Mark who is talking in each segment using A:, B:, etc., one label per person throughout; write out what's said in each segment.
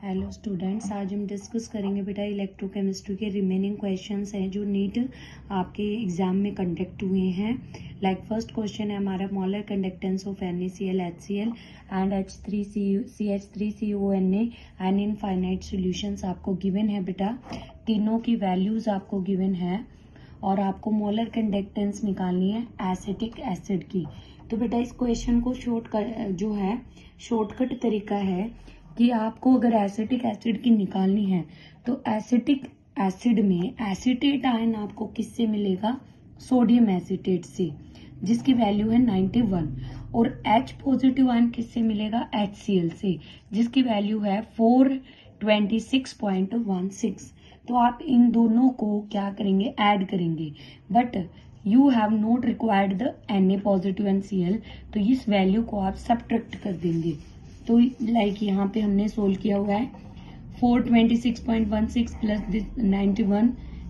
A: Hello students, आज हम discuss करेंगे बेटा इलेक्ट्रोकेमिस्ट्री के रिमेनिंग क्वेश्चंस हैं जो नीट आपके एग्जाम में कंडक्ट हुए हैं। लाइक फर्स्ट क्वेश्चन है हमारा मॉलर conductance of NaCl HCl and H3CHCONA and infinite solutions आपको गिवन है बेटा। तीनों की वैल्यूज आपको गिवन है और आपको मॉलर कंडक्टेंस निकालनी है एसिटिक एसिड की। तो बेटा इस क्वेश्चन को शॉर्टकट तरीका है कि आपको अगर एसिटिक एसिड की निकालनी है तो एसिटिक एसिड में एसीटेट आयन आपको किससे मिलेगा? सोडियम एसीटेट से, जिसकी वैल्यू है 91। और H पॉजिटिव आयन किससे मिलेगा? HCl से, जिसकी वैल्यू है 426.16। तो आप इन दोनों को क्या करेंगे? ऐड करेंगे। But you have not required the Na positive and Cl, तो इस वैल्यू को आप सब्ट्रैक्ट कर देंगे। तो लाइक यहाँ पे हमने सोल्व किया हुआ है 426.16 plus 91,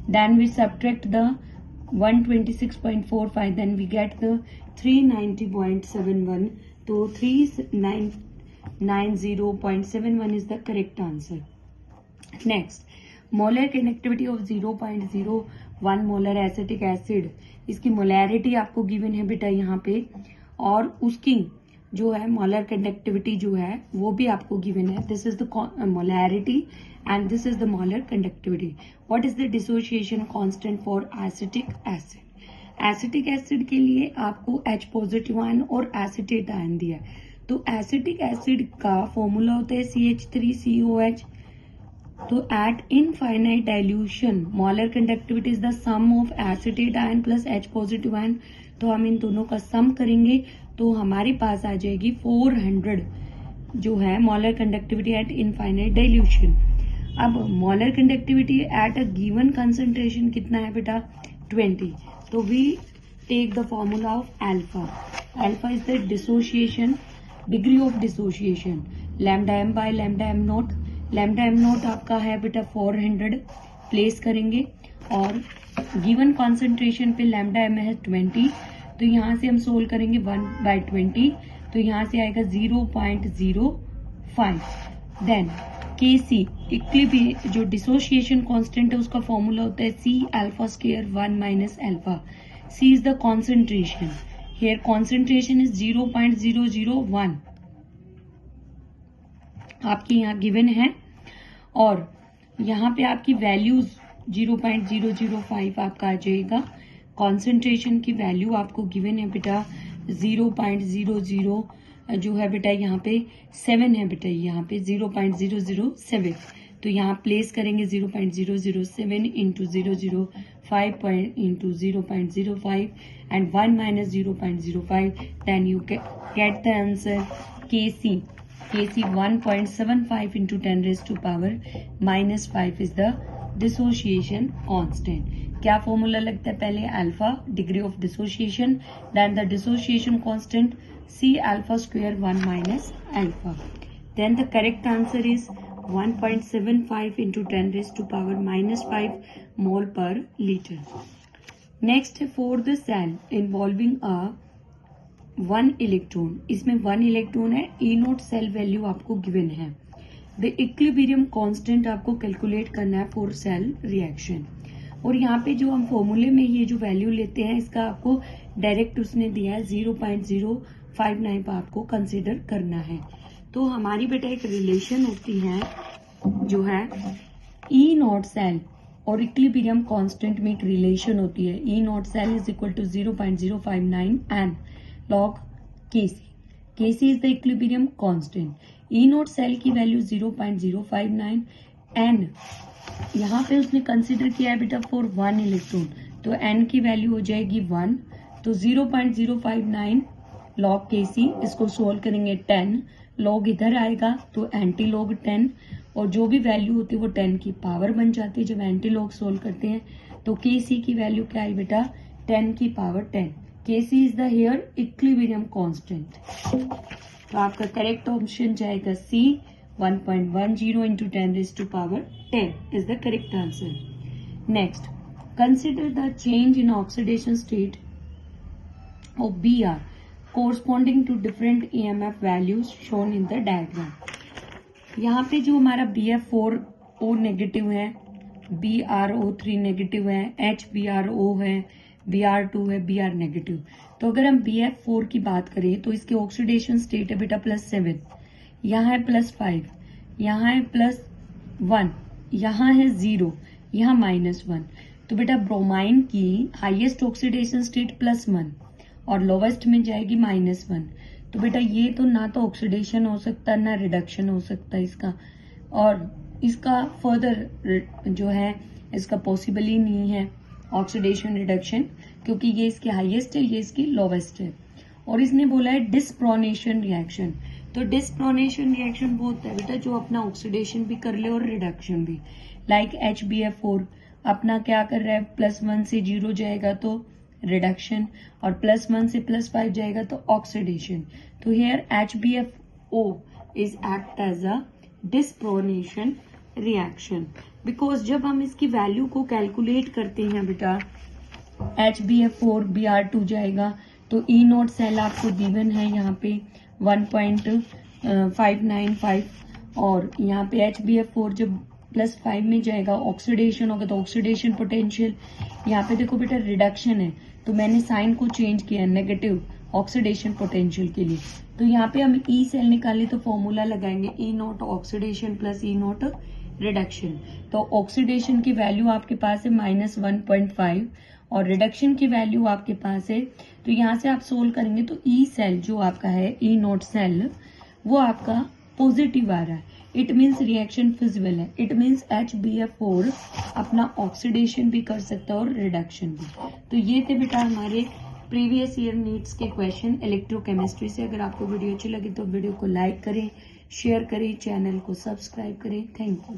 A: then we subtract the 126.45, then we get the 390.71। तो 390.71 is the correct answer. Next, molar conductivity of 0.01 molar acetic acid, इसकी मोलैरिटी आपको गिवन है बेटा यहाँ पे, और उसकी जो है मोलर कंडक्टिविटी जो है वो भी आपको गिवन है। This is the molarity and this is the molar conductivity. What is the dissociation constant for acetic acid? Acetic acid के लिए आपको H पॉजिटिव आयन और एसीटेट आयन दिया है। तो एसिटिक एसिड का फॉर्मूला होता है CH3COH। तो at infinite dilution molar conductivity is the sum of acetate ion plus H positive ion. तो हम इन दोनों का सम करेंगे तो हमारे पास आ जाएगी 400 जो है molar conductivity at infinite dilution. अब molar conductivity at a given concentration कितना है बेटा? 20। तो we take the formula of alpha. Alpha is the dissociation, degree of dissociation, lambda M by lambda M not. Lambda M not आपका है बेटा 400, place करेंगे और गिवन कॉन्सेंट्रेशन पे लैम्डा एम है 20। तो यहाँ से हम सोल्व करेंगे 1/20, तो यहाँ से आएगा 0.05। देन Kc इक्विलिब्रियम जो डिसोसिएशन कांस्टेंट है उसका फॉर्मूला होता है C alpha square 1 minus alpha। C is the concentration. Here concentration is 0.001 आपकी यहाँ गिवन है, और यहाँ पे आपकी वैल्यूज 0.005 आपका आ जाएगा। कॉन्सेंट्रेशन की वैल्यू आपको गिवन है बेटा 0.00 जो है बेटा यहाँ पे 7 है बेटा, यहाँ पे 0.007। तो यहाँ प्लेस करेंगे 0.007 into 005 into 0.05 and 1 minus 0.05, then you get the answer Kc 1.75 into 10 raised to power minus 5 is the dissociation constant। क्या फॉर्मूला लगता है? पहले alpha, degree of dissociation, then the dissociation constant C alpha square 1 minus alpha। Then the correct answer is 1.75 into 10 raised to power minus 5 mole per liter। Next, for the cell involving a 1 electron, इसमें 1 electron है, E0 cell value आपको given है। The equilibrium constant आपको calculate करना है for sale reaction. और यहाँ पे जो हम फॉर्मूले में ये जो वैल्यू लेते हैं इसका आपको डायरेक्ट उसने दिया है 0.059 पर आपको कंसिडर करना है। तो हमारी बेटा एक रिलेशन होती है जो है E0 सेल और इक्विलिब्रियम कांस्टेंट में एक रिलेशन होती है। E0 cell is equal to 0.059 n log Kc। Kc is the equilibrium constant। E0 cell की वैल्यू 0.059 n, यहाँ पे उसने कंसिडर किया है बेटा फॉर 1 इलेक्ट्रॉन, तो n की वैल्यू हो जाएगी 1। तो 0.059 log Kc, इसको सोल्व करेंगे 10, log इधर आएगा तो एंटी लॉग 10, और जो भी वैल्यू होती है वो 10 की पावर बन जाती है जब एंटी लॉग सोल्व करते हैं। तो Kc की वैल्यू क्या आई बेटा? 10 की power 10। Kc is the here equilibrium constant। तो आपका करेक्ट ऑप्शन जाएगा C 1.10 into 10 raised to power 10 is the correct answer। Next, consider the change in oxidation state of Br corresponding to different EMF values shown in the diagram। यहाँ पे जो हमारा BF4O negative है, BrO3 negative है, HBrO है, Br2 है, Br negative. तो अगर हम BF4 की बात करें तो इसके ऑक्सीडेशन स्टेट है बेटा +7, यहाँ है +5, यहाँ है +1, यहाँ है 0, यहाँ -1। तो बेटा ब्रोमाइन की हाईएस्ट ऑक्सीडेशन स्टेट +1 और लोवेस्ट में जाएगी -1। तो बेटा ये तो ना तो ऑक्सीडेशन हो सकता ना रिडक्शन हो सकता इसका, और इसका फर्दर जो है इसका पॉसिबल ही नहीं है ऑक्सीडेशन रिडक्शन, क्योंकि ये इसके हाईएस्ट है, ये इसकी लोवेस्ट है। और इसने बोला है डिस्प्रोनेशन रिएक्शन। तो डिस्प्रोनेशन रिएक्शन वो होता है बेटा जो अपना ऑक्सीडेशन भी कर ले और रिडक्शन भी। लाइक HBF4 अपना क्या कर रहा है, +1 से 0 जाएगा तो रिडक्शन, और +1 से +5 जाएगा तो ऑक्सीडेशन। तो here HBFO is act as a disproportionation reaction, because जब हम इसकी वैल्यू को कैलकुलेट करते हैं बेटा, HBF4 Br2 जाएगा तो E0 सेल आपको गिवन है यहाँ पे 1.595, और यहाँ पे HBF4 जब +5 में जाएगा ऑक्सीडेशन होगा तो ऑक्सीडेशन पोटेंशियल, यहाँ पे देखो बेटा रिडक्शन है तो मैंने साइन को चेंज किया नेगेटिव ऑक्सीडेशन पोटेंशियल के लिए। तो यहाँ पे हम E सेल निकाले तो फॉर्मूला लगाएंगे E0 oxidation plus E0 reduction. तो ऑक्सीडेशन की वैल्यू आपके पास है -1.5 और रिडक्शन की वैल्यू आपके पास है, तो यहाँ से आप सोल्व करेंगे तो E सेल जो आपका है E0 सेल वो आपका पॉजिटिव आ रहा है। इट मीन्स रिएक्शन फिजिबल है। इट मीन्स HBF4 अपना ऑक्सीडेशन भी कर सकता है और रिडक्शन भी। तो ये थे बेटा हमारे प्रीवियस ईयर नीट्स के क्वेश्चन इलेक्ट्रोकेमिस्ट्री से। अगर आपको वीडियो अच्छी लगी तो वीडियो को लाइक करें, शेयर करें, चैनल को सब्सक्राइब करें। Thank you.